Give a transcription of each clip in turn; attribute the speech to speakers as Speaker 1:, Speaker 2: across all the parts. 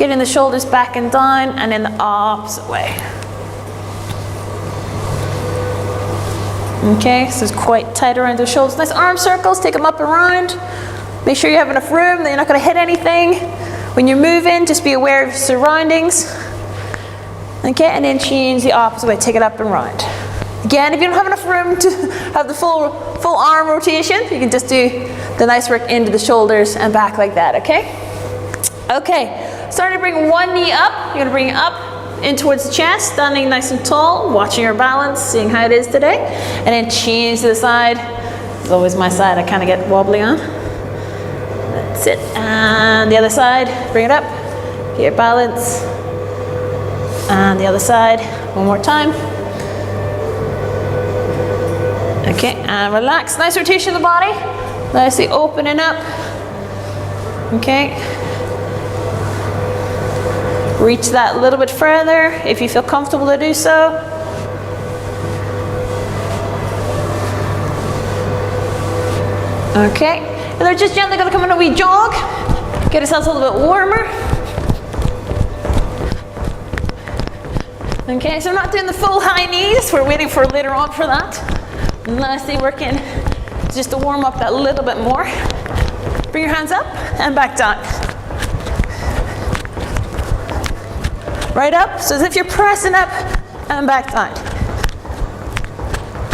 Speaker 1: Getting the shoulders back and down, and in the opposite way. Okay, so it's quite tight around the shoulders. Nice arm circles, take them up and around. Make sure you have enough room, that you're not going to hit anything. When you're moving, just be aware of your surroundings. Okay, and then change the opposite way, take it up and round. Again, if you don't have enough room to have the full arm rotation, you can just do the nice work into the shoulders and back like that, okay? Okay, starting to bring one knee up. You're gonna bring it up in towards the chest, standing nice and tall, watching your balance, seeing how it is today. And then change to the side. It's always my side, I kind of get wobbly on. That's it, and the other side, bring it up, get your balance. And the other side, one more time. Okay, and relax. Nice rotation of the body. Nicely opening up. Okay. Reach that a little bit further if you feel comfortable to do so. Okay, and they're just gently going to come on a wee jog. Get yourselves a little bit warmer. Okay, so I'm not doing the full high knees. We're waiting for later on for that. Nicely working just to warm up that little bit more. Bring your hands up and back down. Right up, so as if you're pressing up and back down.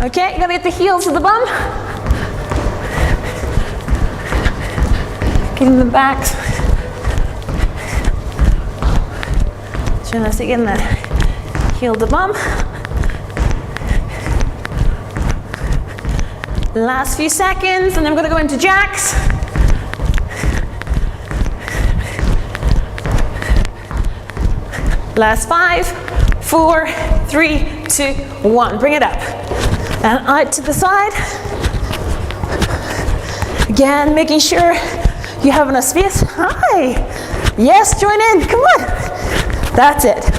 Speaker 1: Okay, you're gonna get the heels of the bum. Getting the backs. So nicely getting the heel of the bum. Last few seconds, and then we're going to go into jacks. Last 5, 4, 3, 2, 1. Bring it up. And out to the side. Again, making sure you have enough space. Hi. Yes, join in. Come on. That's it.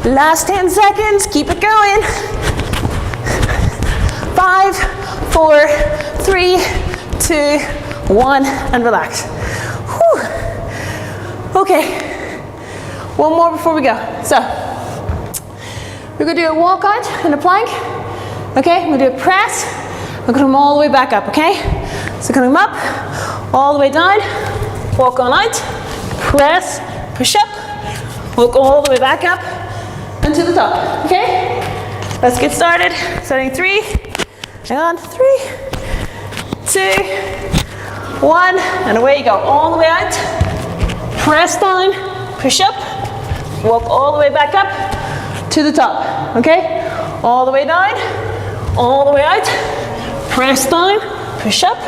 Speaker 1: Last 10 seconds, keep it going. 5, 4, 3, 2, 1, and relax. Whew. Okay, one more before we go. So, we're gonna do a walk out and a plank. Okay, we're gonna do a press. We're gonna come all the way back up, okay? So come up, all the way down, walk on out, press, push up, walk all the way back up, and to the top, okay? Let's get started. Starting 3, hang on, 3, 2, 1, and away you go. All the way out, press down, push up, walk all the way back up to the top, okay? All the way down, all the way out, press down, push up,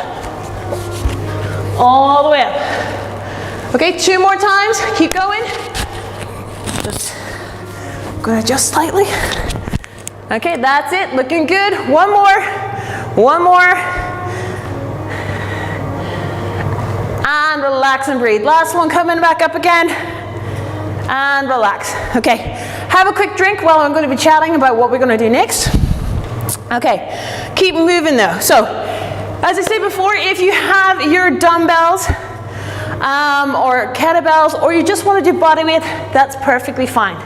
Speaker 1: all the way up. Okay, 2 more times, keep going. Just gonna adjust slightly. Okay, that's it, looking good. One more. And relax and breathe. Last one, coming back up again. And relax. Okay, have a quick drink while I'm going to be chatting about what we're going to do next. Okay, keep moving though. So, as I said before, if you have your dumbbells or kettlebells, or you just want to do body weight, that's perfectly fine.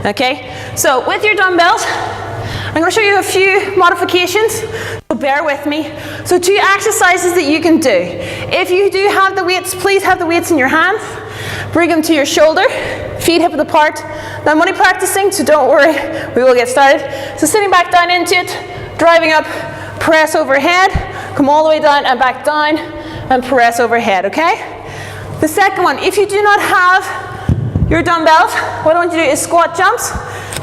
Speaker 1: Okay, so with your dumbbells, I'm going to show you a few modifications, so bear with me. So 2 exercises that you can do. If you do have the weights, please have the weights in your hands. Bring them to your shoulder, feet hip width apart. Now I'm only practicing, so don't worry, we will get started. So sitting back down into it, driving up, press overhead, come all the way down and back down, and press overhead, okay? The second one, if you do not have your dumbbells, what I want you to do is squat jumps.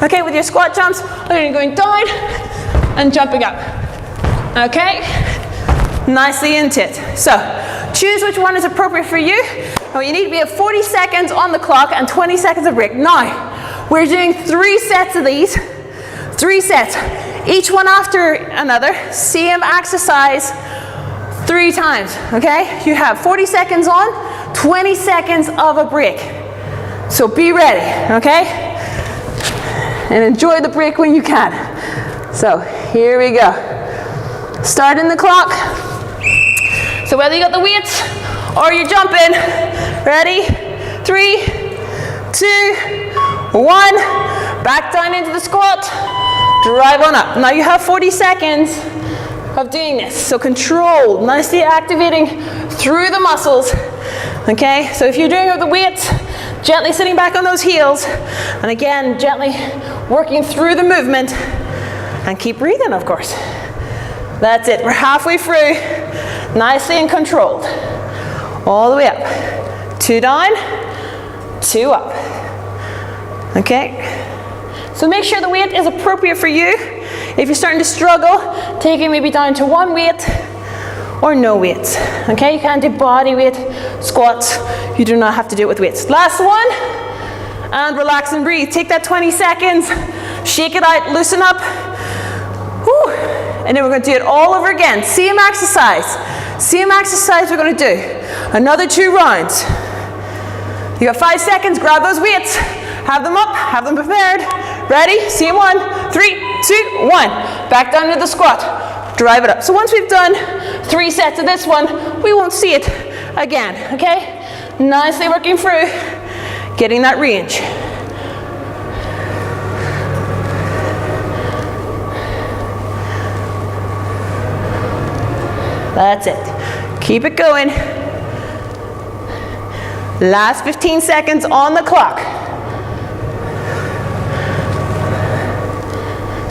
Speaker 1: Okay, with your squat jumps, you're going down and jumping up. Okay, nicely into it. So, choose which one is appropriate for you. Now you need to be at 40 seconds on the clock and 20 seconds of break. Now, we're doing 3 sets of these. 3 sets, each one after another, same exercise 3 times, okay? You have 40 seconds on, 20 seconds of a break. So be ready, okay? And enjoy the break when you can. So here we go. Starting the clock. So whether you got the weights or you're jumping, ready? 3, 2, 1. Back down into the squat. Drive on up. Now you have 40 seconds of doing this. So controlled, nicely activating through the muscles. Okay, so if you're doing it with the weights, gently sitting back on those heels, and again, gently working through the movement, and keep breathing, of course. That's it, we're halfway through, nicely and controlled. All the way up. 2 down, 2 up. Okay? So make sure the weight is appropriate for you. If you're starting to struggle, take it maybe down to 1 weight or no weights. Okay, you can't do body weight squats. You do not have to do it with weights. Last one, and relax and breathe. Take that 20 seconds, shake it out, loosen up. Whew. And then we're going to do it all over again. Same exercise. Same exercise we're going to do. Another 2 rounds. You got 5 seconds, grab those weights. Have them up, have them prepared. Ready? Same one. 3, 2, 1. Back down to the squat. Drive it up. So once we've done 3 sets of this one, we won't see it again, okay? Nicely working through, getting that range. That's it. Keep it going. Last 15 seconds on the clock.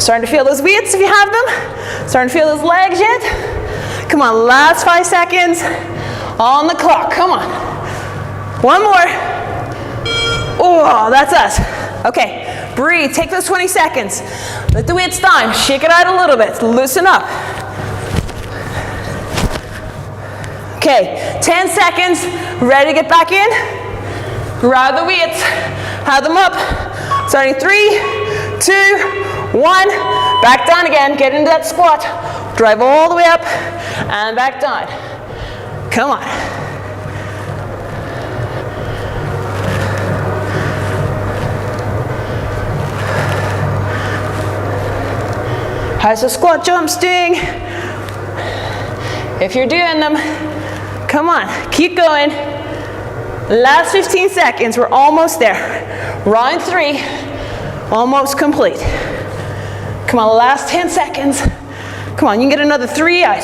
Speaker 1: Starting to feel those weights if you have them. Starting to feel those legs yet? Come on, last 5 seconds on the clock. Come on. 1 more. Oh, that's us. Okay, breathe. Take those 20 seconds. Let the weights down. Shake it out a little bit. Loosen up. Okay, 10 seconds. Ready to get back in? Grab the weights. Have them up. Starting 3, 2, 1. Back down again. Get into that squat. Drive all the way up and back down. Come on. How's the squat jumps doing? If you're doing them, come on, keep going. Last 15 seconds, we're almost there. Round 3, almost complete. Come on, last 10 seconds. Come on, you can get another 3 out.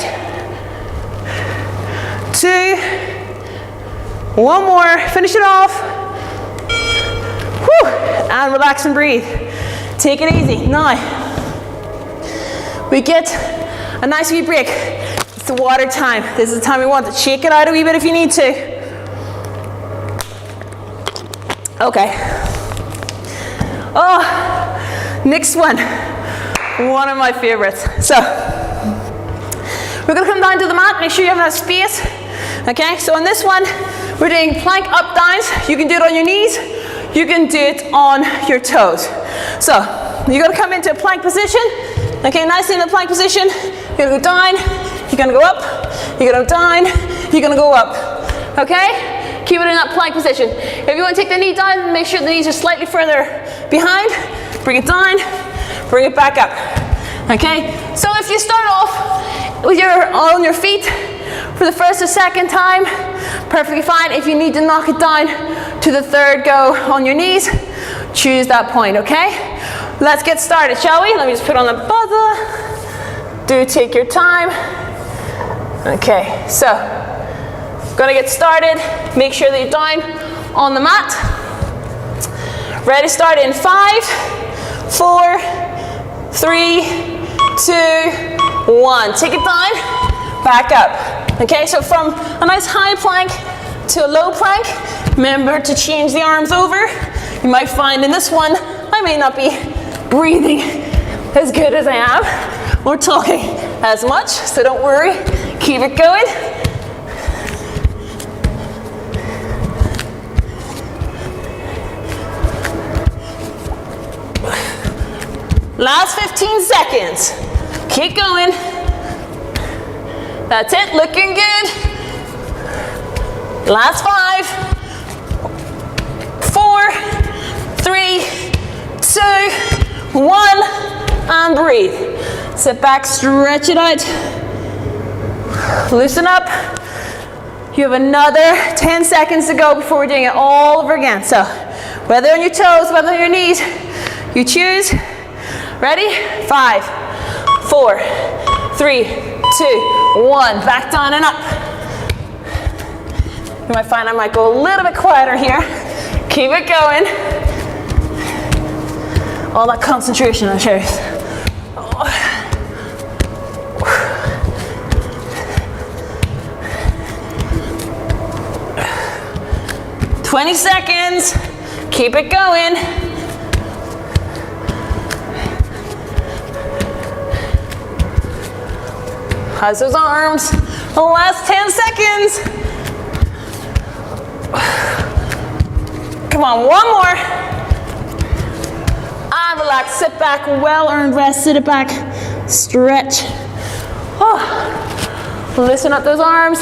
Speaker 1: 2, 1 more, finish it off. Whew. And relax and breathe. Take it easy. Now, we get a nice wee break. It's the water time. This is the time we want to shake it out a wee bit if you need to. Okay. Oh, next one. One of my favorites. So, we're going to come down to the mat. Make sure you have enough space. Okay, so on this one, we're doing plank up downs. You can do it on your knees. You can do it on your toes. So, you're going to come into a plank position. Okay, nicely in the plank position. You're going to go down. You're going to go up. You're going to go down. You're going to go up. Okay? Keep it in that plank position. If you want to take the knee down, make sure the knees are slightly further behind. Bring it down. Bring it back up. Okay? So if you start off with on your feet for the first or second time, perfectly fine. If you need to knock it down to the third go on your knees, choose that point, okay? Let's get started, shall we? Let me just put on the buzzer. Do take your time. Okay, so gonna get started. Make sure that you're down on the mat. Ready to start in 5, 4, 3, 2, 1. Take it down, back up. Okay, so from a nice high plank to a low plank, remember to change the arms over. You might find in this one, I may not be breathing as good as I am, or talking as much, so don't worry, keep it going. Last 15 seconds. Keep going. That's it, looking good. Last 5, 4, 3, 2, 1, and breathe. Sit back, stretch it out. Loosen up. You have another 10 seconds to go before we're doing it all over again. So whether on your toes, whether on your knees, you choose. Ready? 5, 4, 3, 2, 1. Back down and up. You might find I might go a little bit quieter here. Keep it going. All that concentration on shoulders. 20 seconds. Keep it going. How's those arms? The last 10 seconds. Come on, one more. And relax, sit back, well-earned rest, sit it back, stretch. Oh. Loosen up those arms,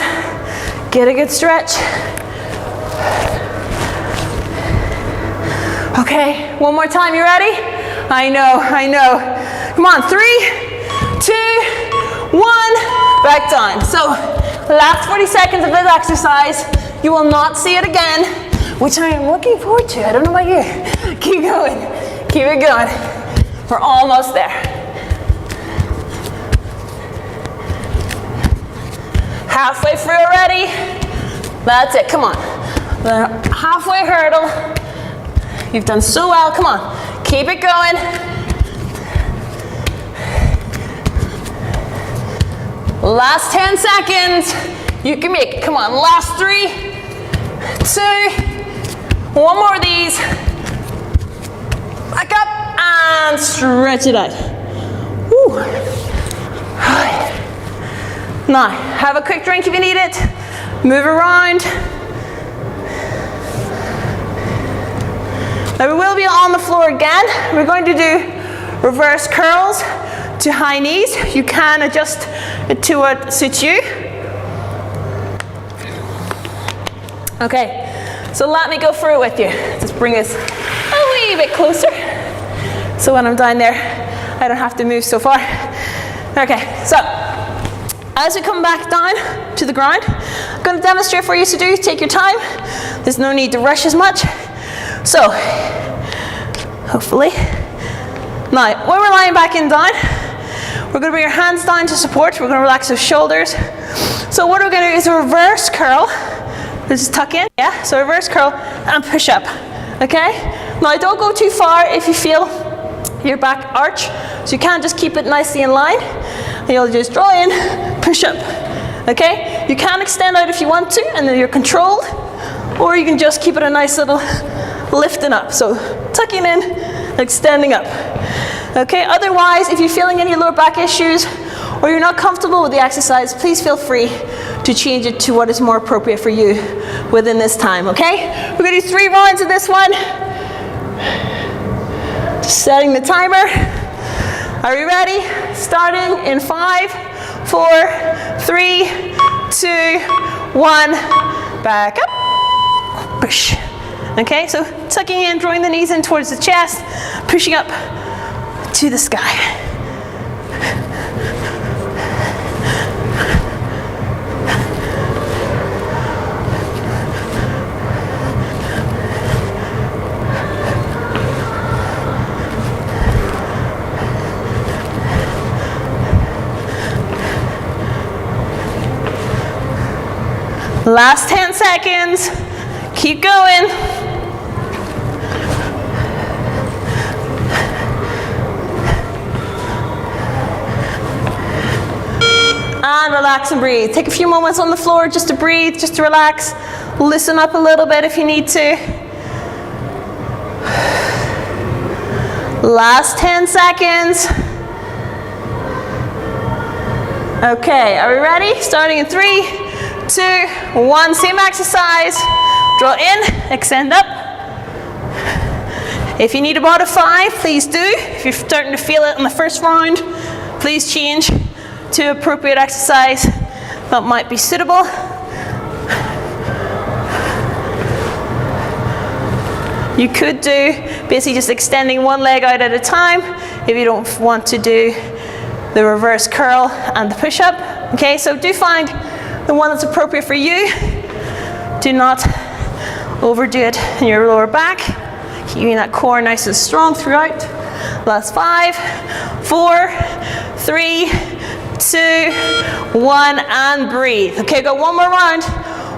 Speaker 1: get a good stretch. Okay, one more time, you ready? I know. Come on, 3, 2, 1, back down. So, last 40 seconds of this exercise, you will not see it again, which I am looking forward to. I don't know about you. Keep going, keep it going. We're almost there. Halfway through already. That's it, come on. The halfway hurdle. You've done so well, come on. Keep it going. Last 10 seconds. You can make it, come on. Last 3, 2, one more of these. Back up and stretch it out. Woo. Now, have a quick drink if you need it. Move around. Now we will be on the floor again. We're going to do reverse curls to high knees. You can adjust it to what suits you. Okay, so let me go through it with you. Just bring this a wee bit closer. So when I'm down there, I don't have to move so far. Okay, so as we come back down to the ground, I'm going to demonstrate for you to do. Take your time. There's no need to rush as much. So, hopefully. Now, when we're lying back in down, we're going to bring our hands down to support. We're going to relax those shoulders. So what we're going to do is a reverse curl. This is tuck in, yeah? So reverse curl and push up, okay? Now, don't go too far if you feel your back arch. So you can't just keep it nicely in line. You'll just draw in, push up, okay? You can extend out if you want to, and then you're controlled. Or you can just keep it a nice little lifting up. So tucking in, extending up. Okay, otherwise, if you're feeling any lower back issues or you're not comfortable with the exercise, please feel free to change it to what is more appropriate for you within this time, okay? We're gonna do 3 rounds of this one. Just setting the timer. Are we ready? Starting in 5, 4, 3, 2, 1. Back up. Push. Okay, so tucking in, drawing the knees in towards the chest, pushing up to the sky. Last 10 seconds. Keep going. And relax and breathe. Take a few moments on the floor just to breathe, just to relax. Listen up a little bit if you need to. Last 10 seconds. Okay, are we ready? Starting in 3, 2, 1. Same exercise. Draw in, extend up. If you need about a 5, please do. If you're starting to feel it in the first round, please change to appropriate exercise that might be suitable. You could do basically just extending one leg out at a time if you don't want to do the reverse curl and the push-up. Okay, so do find the one that's appropriate for you. Do not overdo it in your lower back. Keeping that core nice and strong throughout. Last 5, 4, 3, 2, 1, and breathe. Okay, go one more round.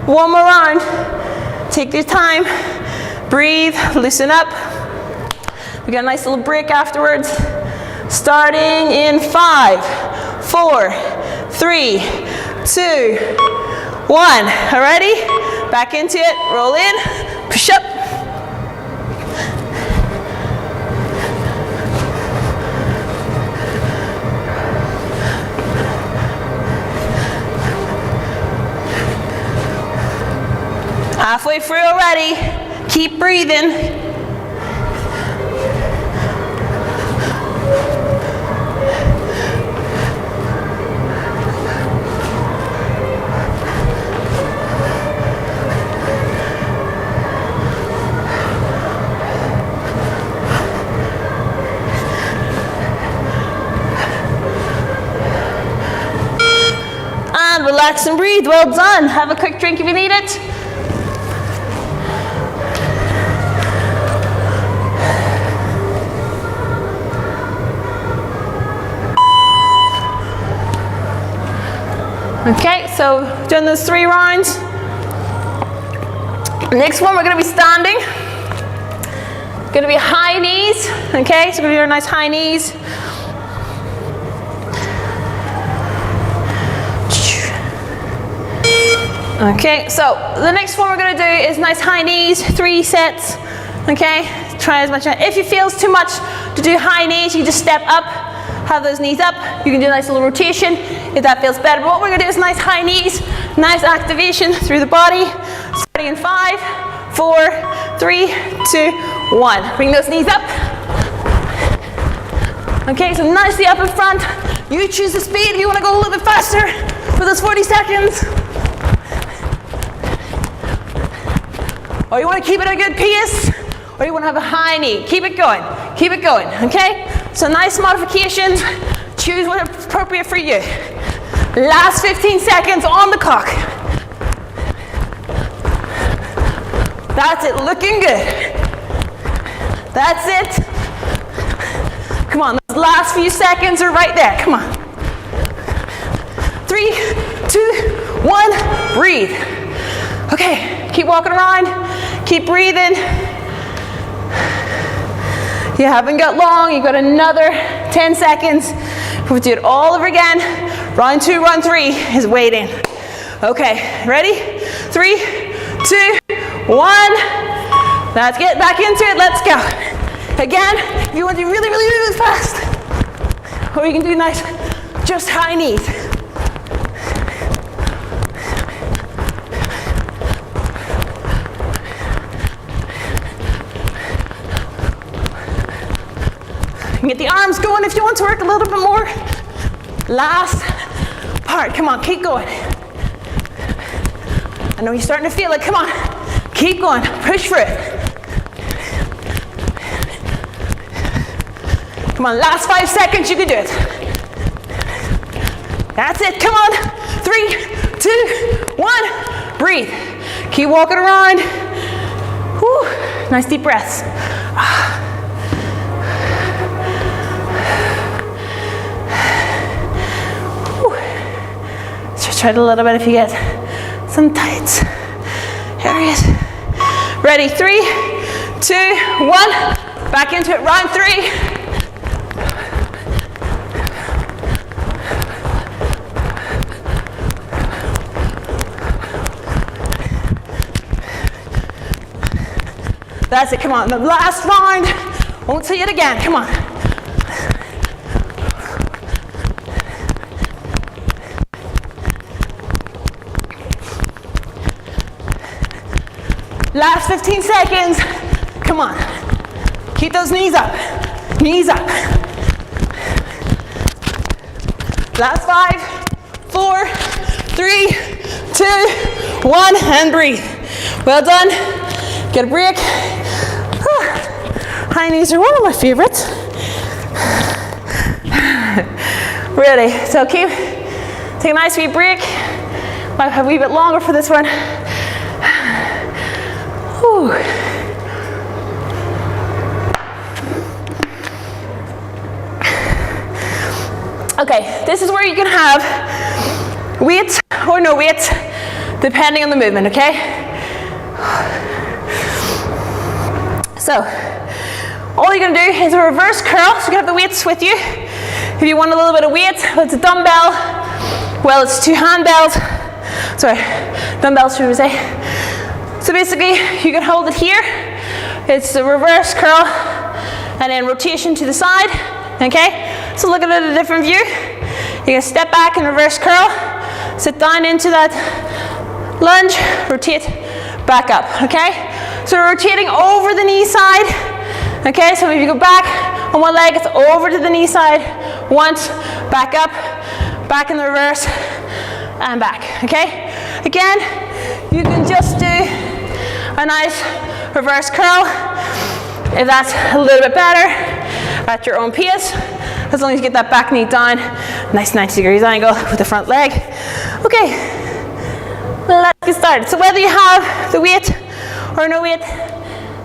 Speaker 1: One more round. Take your time. Breathe, loosen up. We got a nice little break afterwards. Starting in 5, 4, 3, 2, 1. Alrighty? Back into it. Roll in. Push up. Halfway through already. Keep breathing. And relax and breathe. Well done. Have a quick drink if you need it. Okay, so doing those 3 rounds. Next one, we're going to be standing. Going to be high knees. Okay, so we're going to do our nice high knees. Okay, so the next one we're going to do is nice high knees, 3 sets. Okay, try as much. If it feels too much to do high knees, you just step up, have those knees up. You can do a nice little rotation if that feels better. But what we're going to do is nice high knees, nice activation through the body. Starting in 5, 4, 3, 2, 1. Bring those knees up. Okay, so nicely up in front. You choose the speed if you want to go a little bit faster for those 40 seconds. Or you want to keep it at a good pace, or you want to have a high knee. Keep it going, okay? So nice modifications. Choose what's appropriate for you. Last 15 seconds on the clock. That's it, looking good. That's it. Come on, those last few seconds are right there, come on. 3, 2, 1, breathe. Okay, keep walking around, keep breathing. You haven't got long, you've got another 10 seconds. We'll do it all over again. Round 2, round 3 is waiting. Okay, ready? 3, 2, 1. Let's get back into it, let's go. Again, if you want to do really, really, really fast, or you can do nice, just high knees. You can get the arms going if you want to work a little bit more. Last part, come on, keep going. I know you're starting to feel it, come on. Keep going, push for it. Come on, last 5 seconds, you can do it. That's it, come on. 3, 2, 1, breathe. Keep walking around. Whew. Nice deep breaths. Try it a little bit if you get some tight areas. Ready, 3, 2, 1. Back into it, round 3. That's it, come on, the last round. Won't see it again, come on. Last 15 seconds. Come on. Keep those knees up. Knees up. Last 5, 4, 3, 2, 1, and breathe. Well done. Get a break. High knees are one of my favorites. Ready. So take a nice sweet break. Might have a wee bit longer for this one. Whew. Okay, this is where you can have weight or no weight, depending on the movement, okay? So, all you're gonna do is a reverse curl, so you can have the weights with you. If you want a little bit of weight, well, it's a dumbbell, well, it's 2 handbells, sorry, dumbbells should we say. So basically, you can hold it here, it's a reverse curl, and then rotation to the side, okay? So look at it at a different view. You're gonna step back and reverse curl, sit down into that lunge, rotate back up, okay? So we're rotating over the knee side, okay? So if you go back on one leg, it's over to the knee side, once, back up, back in the reverse, and back, okay? Again, you can just do a nice reverse curl, if that's a little bit better, at your own pace. As long as you get that back knee down, nice 90 degrees angle with the front leg. Okay, let's get started. So whether you have the weight or no weight,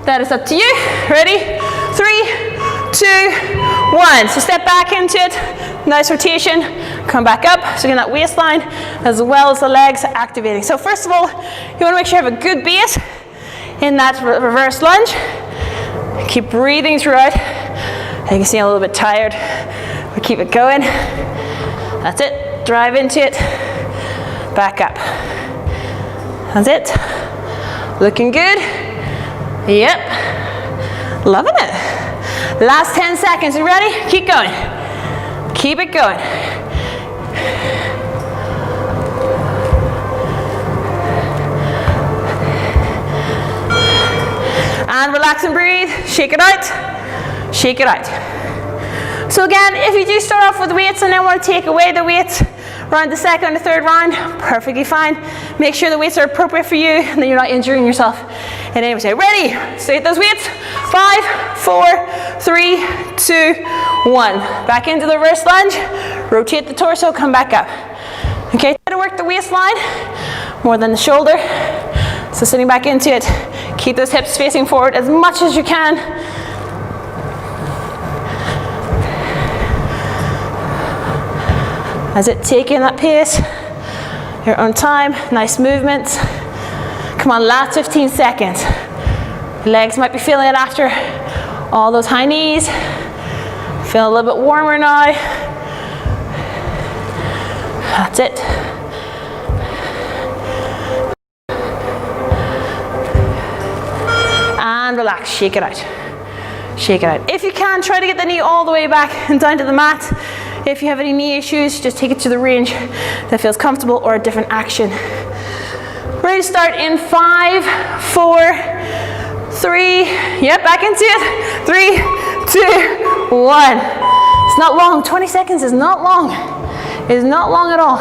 Speaker 1: that is up to you. Ready? 3, 2, 1. So step back into it, nice rotation, come back up. So again, that waistline as well as the legs activating. So first of all, you want to make sure you have a good base in that reverse lunge. Keep breathing throughout. You can see I'm a little bit tired, but keep it going. That's it, drive into it, back up. That's it, looking good. Yep, loving it. Last 10 seconds, you ready? Keep going, keep it going. And relax and breathe, shake it out. Shake it out. So again, if you do start off with weights and then want to take away the weights around the second or third round, perfectly fine. Make sure the weights are appropriate for you and that you're not injuring yourself in any way. Ready? So hit those weights. 5, 4, 3, 2, 1. Back into the reverse lunge. Rotate the torso, come back up. Okay, try to work the waistline more than the shoulder. So sitting back into it. Keep those hips facing forward as much as you can. As it taking that pace, your own time, nice movements. Come on, last 15 seconds. Legs might be feeling it after all those high knees. Feel a little bit warmer now. That's it. And relax, shake it out. Shake it out. If you can, try to get the knee all the way back and down to the mat. If you have any knee issues, just take it to the range that feels comfortable or a different action. Ready to start in 5, 4, 3, yep, back into it. 3, 2, 1. It's not long, 20 seconds is not long. It is not long at all.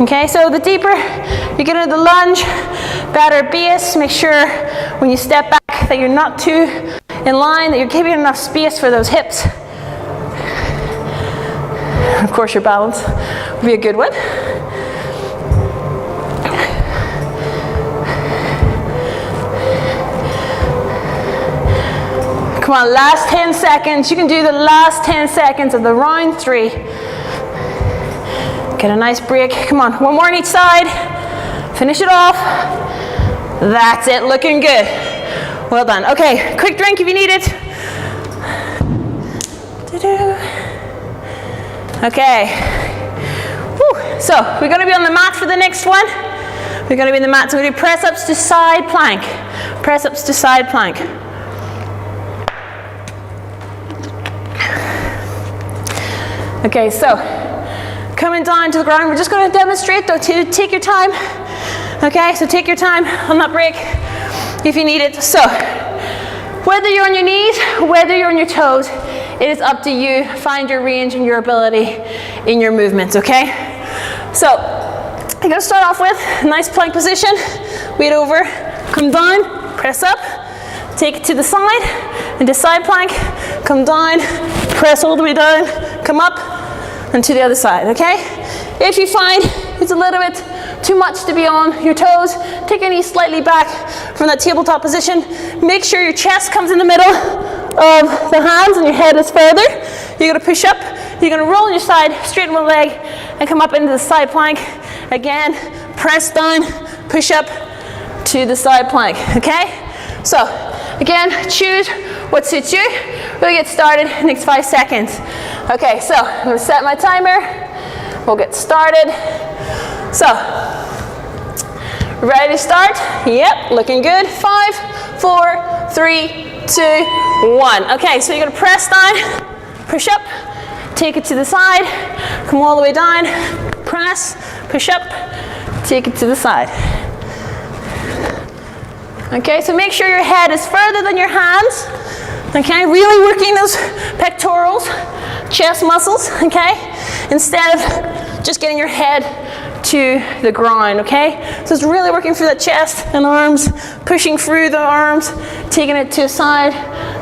Speaker 1: Okay, so the deeper you get into the lunge, better base. Make sure when you step back that you're not too in line, that you're giving enough space for those hips. Of course, your balance will be a good one. Come on, last 10 seconds. You can do the last 10 seconds of the round 3. Get a nice break. Come on, one more on each side. Finish it off. That's it, looking good. Well done. Okay, quick drink if you need it. Okay, whew. So we're going to be on the mat for the next one. We're going to be in the mat, so we're going to do press-ups to side plank. Press-ups to side plank. Okay, so coming down to the ground, we're just going to demonstrate though, to take your time. Okay, so take your time on that break if you need it. So whether you're on your knees, whether you're on your toes, it is up to you. Find your range and your ability in your movements, okay? So you're going to start off with a nice plank position. Weight over, come down, press up, take it to the side, into side plank, come down, press all the way down, come up, and to the other side, okay? If you find it's a little bit too much to be on your toes. Take your knees slightly back from that tabletop position. Make sure your chest comes in the middle of the hands and your head is further. You're gonna push up, you're gonna roll on your side, straighten one leg, and come up into the side plank. Again, press down, push up to the side plank, okay? So, again, choose what suits you. We'll get started in the next 5 seconds. Okay, so I'm gonna set my timer. We'll get started. So, ready to start? Yep, looking good. 5, 4, 3, 2, 1. Okay, so you're gonna press down, push up, take it to the side, come all the way down, press, push up, take it to the side. Okay, so make sure your head is further than your hands. Okay, really working those pectorals, chest muscles, okay? Instead of just getting your head to the ground, okay? So it's really working through the chest and arms, pushing through the arms, taking it to the side,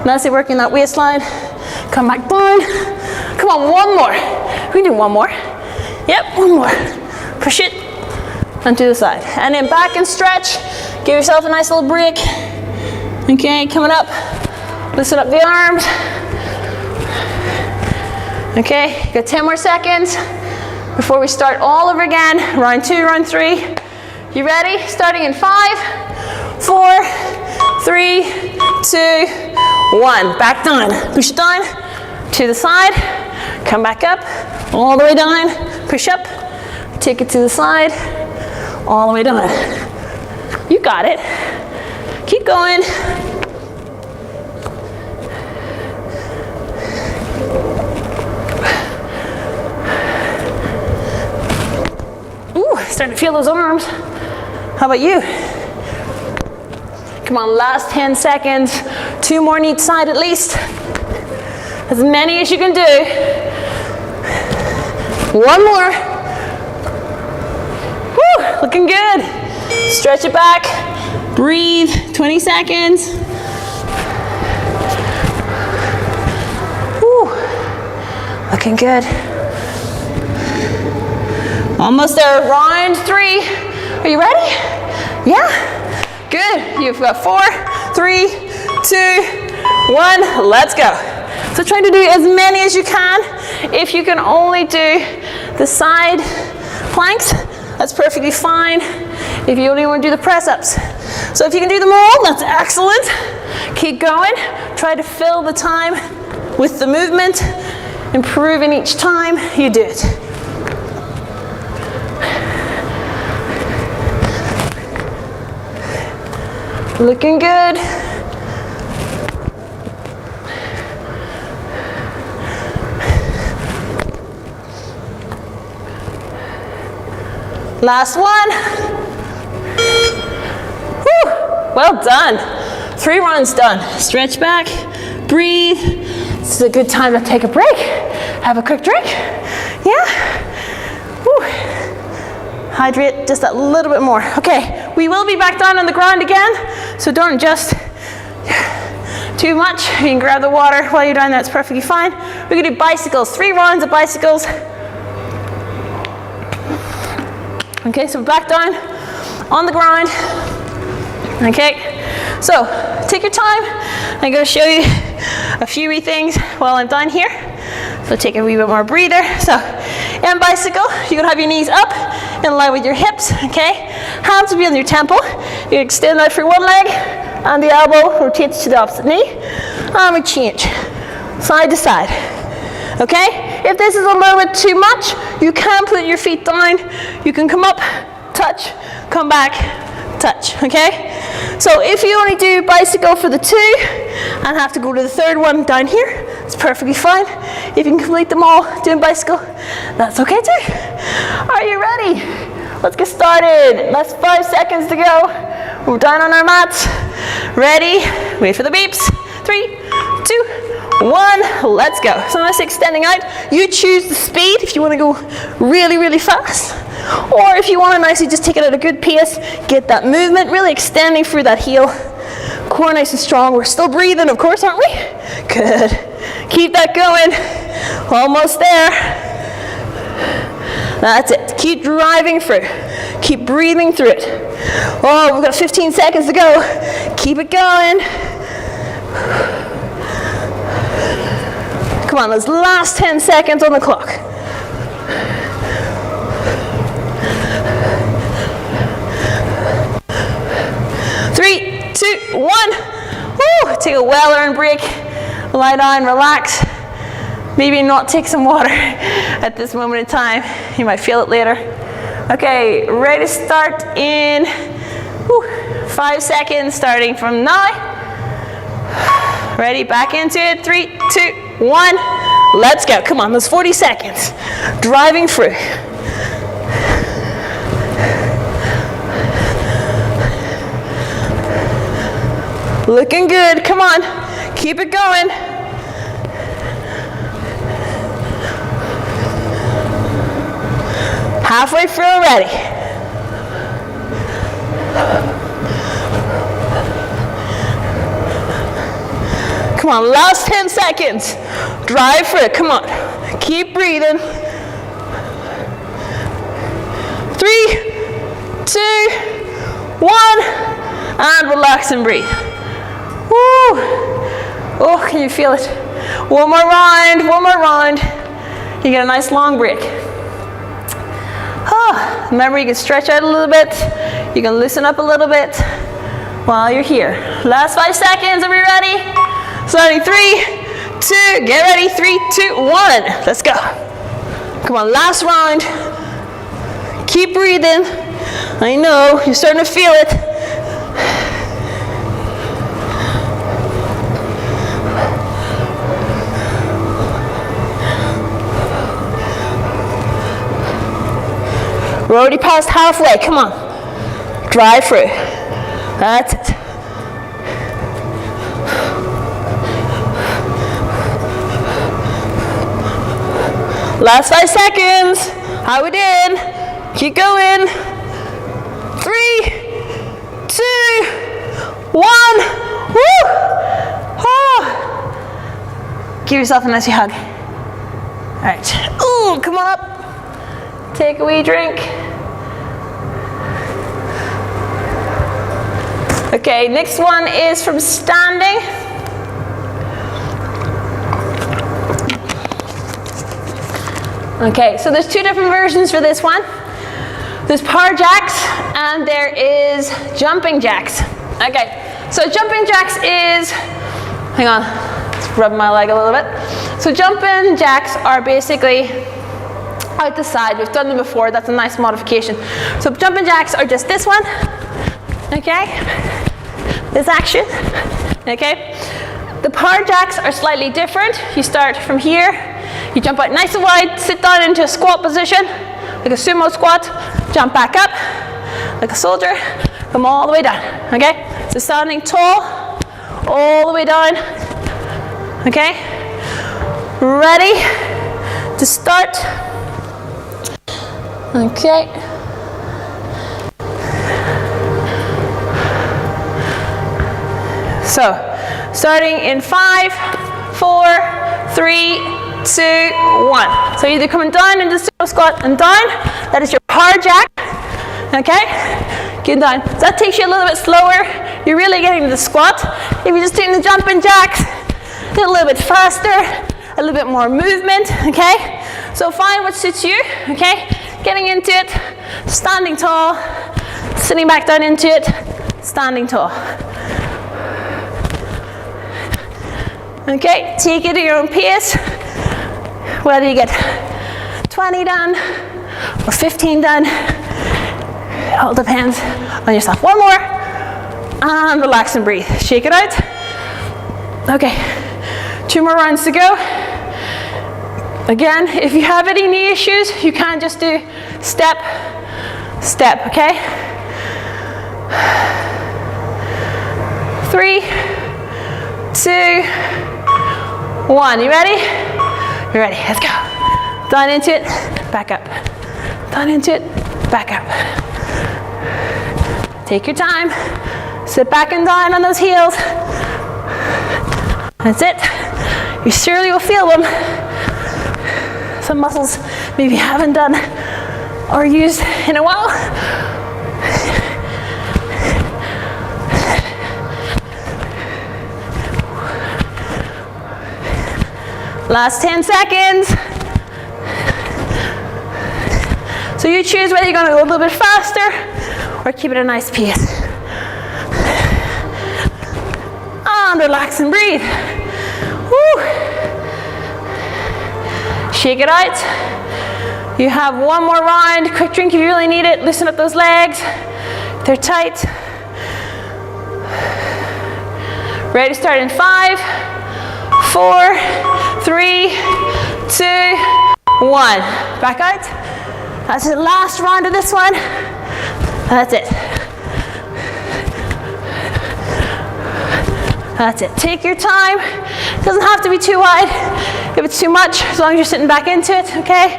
Speaker 1: nicely working that waistline. Come back down. Come on, one more. We can do one more. Yep, one more. Push it and to the side. And then back and stretch. Give yourself a nice little break. Okay, coming up. Loosen up the arms. Okay, got 10 more seconds before we start all over again. Round 2, round 3. You ready? Starting in 5, 4, 3, 2, 1. Back down. Push it down to the side. Come back up. All the way down. Push up. Take it to the side. All the way down. You got it. Keep going. Ooh, starting to feel those arms. How about you? Come on, last 10 seconds. 2 more on each side at least. As many as you can do. 1 more. Woo, looking good. Stretch it back. Breathe. 20 seconds. Woo, looking good. Almost there. Round 3. Are you ready? Yeah? Good. You've got 4, 3, 2, 1. Let's go. So try to do as many as you can. If you can only do the side planks, that's perfectly fine. If you only want to do the press-ups. So if you can do them all, that's excellent. Keep going. Try to fill the time with the movement, improving each time you do it. Looking good. Last one. Whew. Well done. 3 rounds done. Stretch back, breathe. This is a good time to take a break. Have a quick drink. Yeah? Whew. Hydrate just a little bit more. Okay, we will be back down on the ground again, so don't adjust too much. You can grab the water while you're down there, that's perfectly fine. We're gonna do bicycles, 3 rounds of bicycles. Okay, so back down on the ground. Okay, so take your time. I'm going to show you a few wee things while I'm down here. So take a wee bit more breather. So, in bicycle, you're going to have your knees up in line with your hips. Okay, hands will be on your temple. You extend out for one leg, and the elbow rotates to the opposite knee. And we change side to side. Okay, if this is a little bit too much, you can put your feet down. You can come up, touch, come back, touch, okay? So if you only do bicycle for the 2 and have to go to the 3rd one down here, it's perfectly fine. If you can complete them all doing bicycle, that's okay too. Are you ready? Let's get started. That's 5 seconds to go. We're down on our mats. Ready? Wait for the beeps. 3, 2, 1, let's go. So nice extending out. You choose the speed if you want to go really, really fast. Or if you want to nicely just take it at a good pace, get that movement, really extending through that heel. Core nice and strong. We're still breathing, of course, aren't we? Good. Keep that going. Almost there. That's it. Keep driving through. Keep breathing through it. Oh, we've got 15 seconds to go. Keep it going. Come on, those last 10 seconds on the clock. Three, 2, 1. Woo! Take a well-earned break. Lie down, relax. Maybe not take some water at this moment in time. You might feel it later. Okay, ready to start in 5 seconds, starting from now. Ready, back into it. 3, 2, 1. Let's go. Come on, those 40 seconds. Driving through. Looking good. Come on. Keep it going. Halfway through already. Come on, last 10 seconds. Drive through it. Come on. Keep breathing. 3, 2, 1. And relax and breathe. Woo! Oh, can you feel it? One more round, one more round. You get a nice long break. Oh, remember, you can stretch out a little bit. You can loosen up a little bit while you're here. Last 5 seconds. Are we ready? Starting 3, 2, get ready. 3, 2, 1. Let's go. Come on, last round. Keep breathing. I know, you're starting to feel it. We're already past halfway. Come on. Drive through. That's it. Last 5 seconds. How we did? Keep going. 3, 2, 1. Woo! Oh. Give yourself a nice hug. All right. Ooh, come on up. Take a wee drink. Okay, next one is from standing. Okay, so there's 2 different versions for this one. There's power jacks and there is jumping jacks. Okay, so jumping jacks is, hang on, let's rub my leg a little bit. So jumping jacks are basically out the side. We've done them before. That's a nice modification. So jumping jacks are just this one. Okay, this action. Okay, the power jacks are slightly different. You start from here. You jump out nice and wide. Sit down into a squat position, like a sumo squat. Jump back up, like a soldier. Come all the way down. Okay, so standing tall, all the way down. Okay, ready to start. Okay. So, starting in 5, 4, 3, 2, 1. So you're coming down into sumo squat and down. That is your power jack. Okay? Get down. So that takes you a little bit slower. You're really getting to the squat. If you're just doing the jumping jacks, do it a little bit faster, a little bit more movement. Okay? So find what suits you. Okay? Getting into it, standing tall, sitting back down into it, standing tall. Okay, take it at your own pace. Whether you get 20 done or 15 done, it all depends on yourself. One more, and relax and breathe. Shake it out. Okay, 2 more rounds to go. Again, if you have any knee issues, you can just do step, step, okay? 3, 2, 1. You ready? You're ready. Let's go. Down into it, back up. Down into it, back up. Take your time. Sit back and down on those heels. That's it. You surely will feel them. Some muscles maybe you haven't done or used in a while. Last 10 seconds. So you choose whether you're going to go a little bit faster or keep it a nice pace. And relax and breathe. Woo. Shake it out. You have one more round. Quick drink if you really need it. Loosen up those legs. They're tight. Ready to start in 5, 4, 3, 2, 1. Back out. That's the last round of this one. That's it. That's it. Take your time. It doesn't have to be too wide. If it's too much, as long as you're sitting back into it, okay?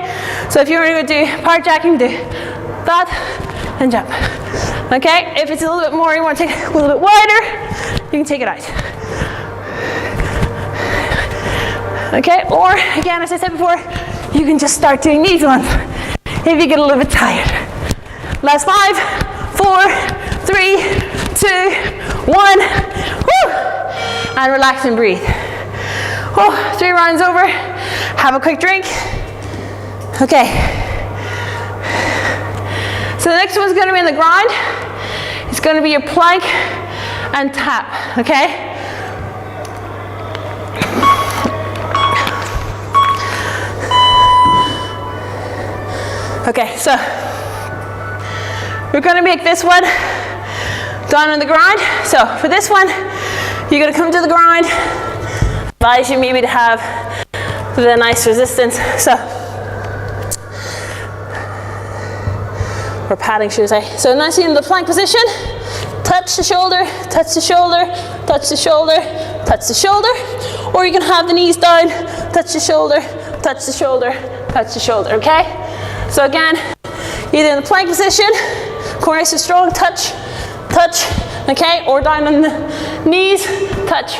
Speaker 1: So if you're going to do part jack, you can do that and jump. Okay? If it's a little bit more, you want to take it a little bit wider, you can take it out. Okay? Or, again, as I said before, you can just start doing these ones if you get a little bit tired. Last 5, 4, 3, 2, 1. Woo! And relax and breathe. Oh, 3 rounds over. Have a quick drink. Okay. So the next one's going to be in the ground. It's going to be your plank and tap. Okay? Okay, so we're going to make this one down on the ground. So for this one, you're going to come to the ground. Advise you maybe to have the nice resistance. So, or padding shoes, eh? So nicely in the plank position. Touch the shoulder, touch the shoulder, touch the shoulder, touch the shoulder. Or you can have the knees down, touch the shoulder, touch the shoulder, touch the shoulder, okay? So again, either in the plank position, core nice and strong, touch, touch, okay? Or down on the knees, touch,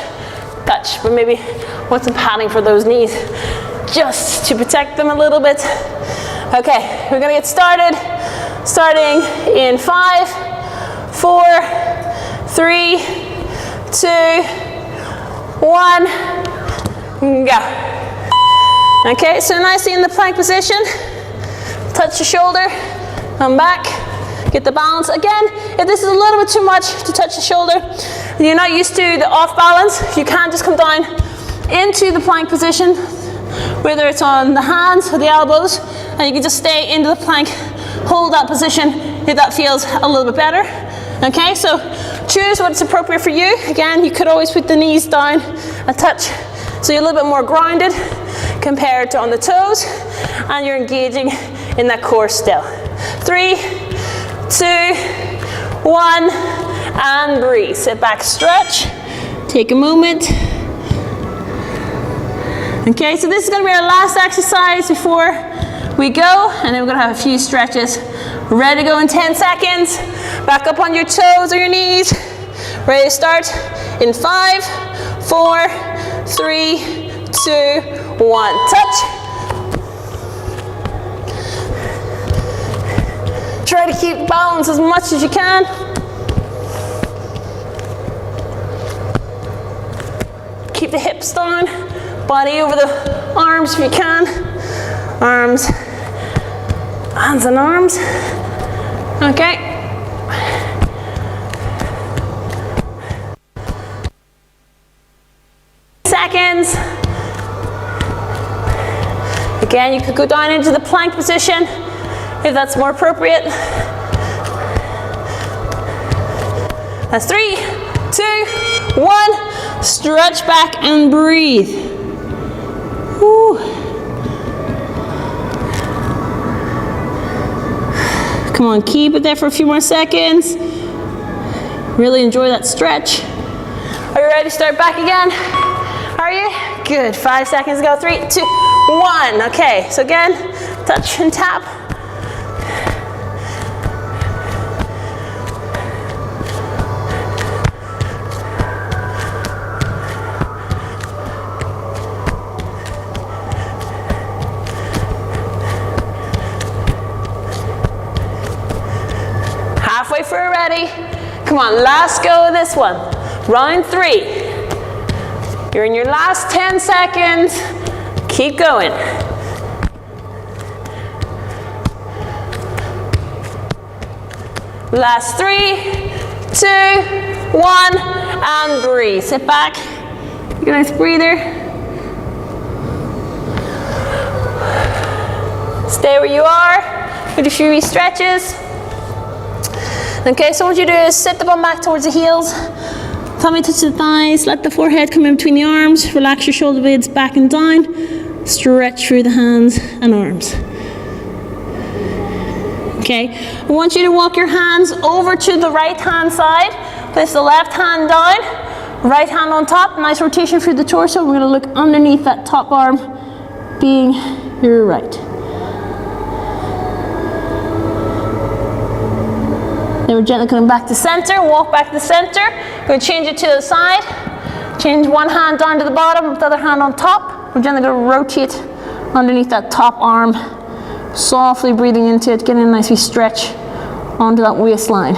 Speaker 1: touch. But maybe want some padding for those knees, just to protect them a little bit. Okay, we're gonna get started. Starting in 5, 4, 3, 2, 1, go. Okay, so nicely in the plank position. Touch the shoulder, come back, get the balance. Again, if this is a little bit too much to touch the shoulder, and you're not used to the off balance, you can just come down into the plank position, whether it's on the hands or the elbows, and you can just stay into the plank, hold that position if that feels a little bit better. Okay, so choose what's appropriate for you. Again, you could always put the knees down and touch, so you're a little bit more grounded compared to on the toes, and you're engaging in that core still. 3, 2, 1, and breathe. Sit back, stretch. Take a moment. Okay, so this is going to be our last exercise before we go, and then we're going to have a few stretches. Ready to go in 10 seconds. Back up on your toes or your knees. Ready to start in 5, 4, 3, 2, 1. Touch. Try to keep balance as much as you can. Keep the hips down, body over the arms if you can. Arms, hands and arms. Okay. Seconds. Again, you could go down into the plank position if that's more appropriate. That's 3, 2, 1. Stretch back and breathe. Woo. Come on, keep it there for a few more seconds. Really enjoy that stretch. Are you ready to start back again? Are you? Good. 5 seconds ago. 3, 2, 1. Okay, so again, touch and tap. Halfway through already. Come on, last go of this one. Round 3. You're in your last 10 seconds. Keep going. Last 3, 2, 1, and breathe. Sit back. Take a nice breather. Stay where you are. Do a few stretches. Okay, so what you do is sit the bum back towards the heels. Tummy touch the thighs. Let the forehead come in between the arms. Relax your shoulder blades back and down. Stretch through the hands and arms. Okay, I want you to walk your hands over to the right hand side. Place the left hand down, right hand on top. Nice rotation through the torso. We're going to look underneath that top arm, being your right. Then we're gently coming back to center. Walk back to the center. We're going to change it to the side. Change one hand down to the bottom, the other hand on top. We're gently going to rotate underneath that top arm. Softly breathing into it, getting a nice wee stretch onto that waistline.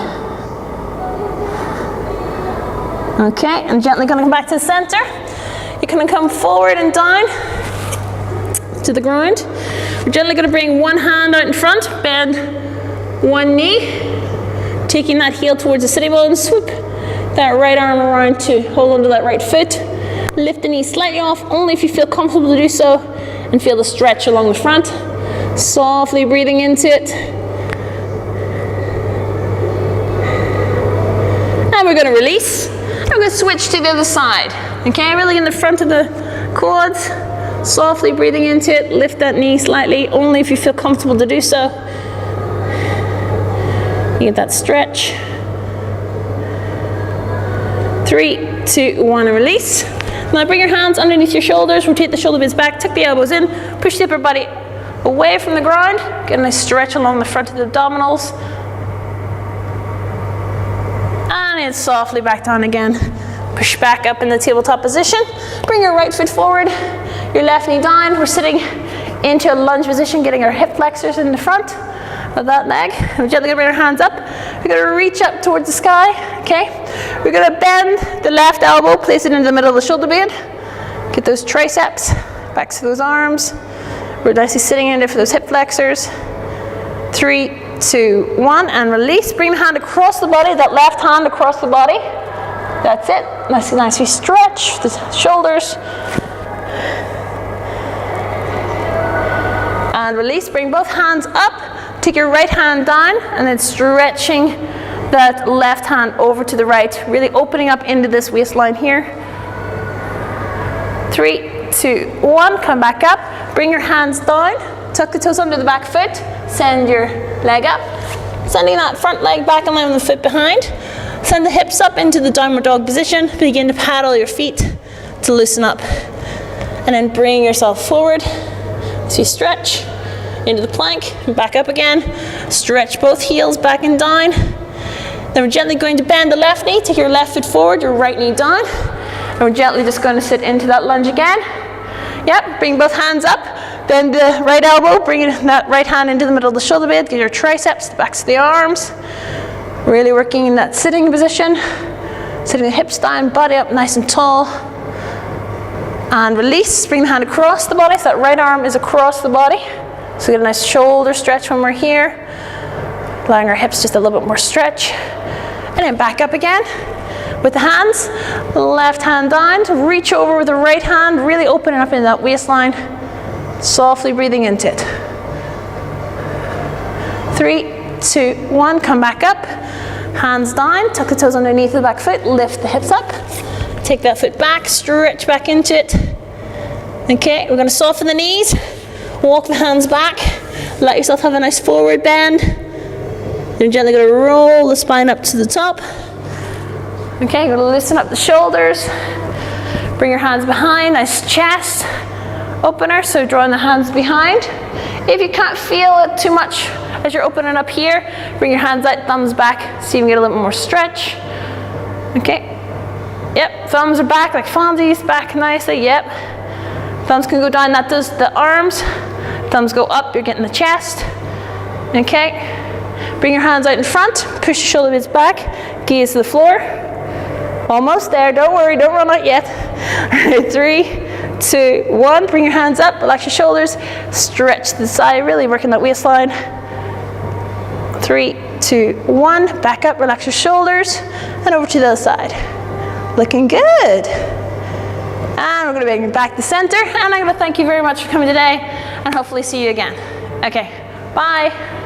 Speaker 1: Okay, and gently going to come back to the center. You're going to come forward and down to the ground. We're gently going to bring one hand out in front, bend one knee, taking that heel towards the sitting bone, swoop that right arm around to hold onto that right foot. Lift the knee slightly off, only if you feel comfortable to do so, and feel the stretch along the front. Softly breathing into it. And we're going to release. And we're going to switch to the other side. Okay, really in the front of the quads. Softly breathing into it. Lift that knee slightly, only if you feel comfortable to do so. You get that stretch. 3, 2, 1, and release. Now bring your hands underneath your shoulders. Rotate the shoulder blades back. Tuck the elbows in. Push the upper body away from the ground. Get a nice stretch along the front of the abdominals. And then softly back down again. Push back up in the tabletop position. Bring your right foot forward, your left knee down. We're sitting into a lunge position, getting our hip flexors in the front of that leg. We're gently going to bring our hands up. We're going to reach up towards the sky. Okay. We're going to bend the left elbow, place it in the middle of the shoulder blade. Get those triceps, back to those arms. We're nicely sitting in there for those hip flexors. 3, 2, 1, and release. Bring the hand across the body, that left hand across the body. That's it. Nicely stretch the shoulders. And release. Bring both hands up. Take your right hand down, and then stretching that left hand over to the right. Really opening up into this waistline here. 3, 2, 1, come back up. Bring your hands down, tuck the toes under the back foot, send your leg up. Sending that front leg back in line with the foot behind. Send the hips up into the downward dog position. Begin to paddle your feet to loosen up. And then bring yourself forward. So you stretch into the plank, and back up again. Stretch both heels back and down. Then we're gently going to bend the left knee, take your left foot forward, your right knee down. And we're gently just going to sit into that lunge again. Yep, bring both hands up, bend the right elbow, bring that right hand into the middle of the shoulder blade, get your triceps, the backs of the arms. Really working in that sitting position, sitting the hips down, body up nice and tall. And release, bring the hand across the body, so that right arm is across the body. So get a nice shoulder stretch when we're here, allowing our hips just a little bit more stretch. And then back up again. With the hands, left hand down, to reach over with the right hand, really opening up in that waistline, softly breathing into it. 3, 2, 1, come back up, hands down, tuck the toes underneath the back foot, lift the hips up, take that foot back, stretch back into it. Okay, we're going to soften the knees, walk the hands back, let yourself have a nice forward bend, then gently going to roll the spine up to the top. Okay, you're going to loosen up the shoulders, bring your hands behind, nice chest opener, so drawing the hands behind. If you can't feel it too much as you're opening up here, bring your hands out, thumbs back, so you can get a little more stretch. Okay, yep, thumbs are back like Fonzie's, back nicely, yep. Thumbs can go down, that does the arms. Thumbs go up, you're getting the chest. Okay, bring your hands out in front, push your shoulder blades back, gaze to the floor. Almost there, don't worry, don't run out yet. 3, 2, 1. Bring your hands up, relax your shoulders, stretch to the side, really working that waistline. 3, 2, 1. Back up, relax your shoulders, and over to the other side. Looking good. And we're going to bring back the center, and I'm going to thank you very much for coming today, and hopefully see you again. Okay, bye.